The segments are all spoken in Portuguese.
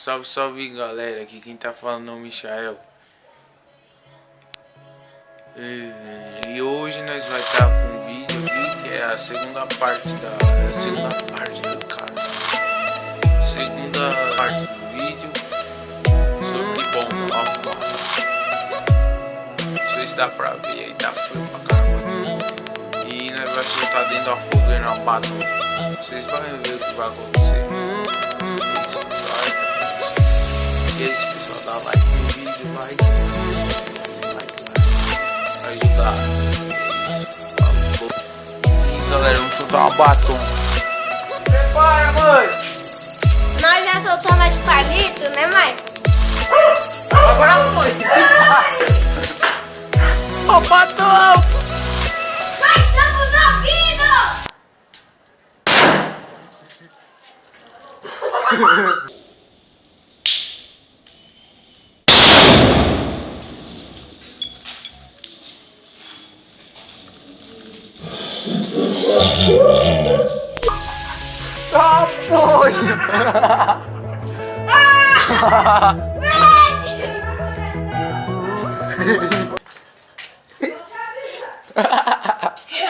Salve, salve galera, aqui quem tá falando é o Michael. E hoje nós vai estar com um vídeo aqui que é a segunda parte do vídeo sobre Bomb of Massa. Não sei se dá pra ver aí, tá frio pra caramba. E nós vai soltar dentro da fogueira na batalha. Vocês vão ver o que vai acontecer. E é isso, pessoal, dá like no vídeo, like pra ajudar. E galera, vamos soltar uma batom. Prepara, mãe! Nós já soltamos as palitos, né, mãe? Agora foi! Ó, batom! Nós estamos ouvindo! Tá, porra!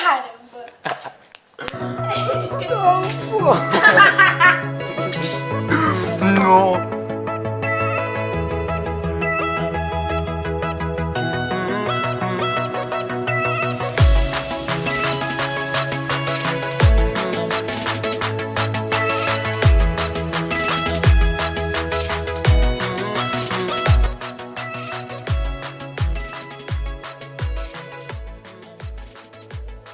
Caramba! Não, porra!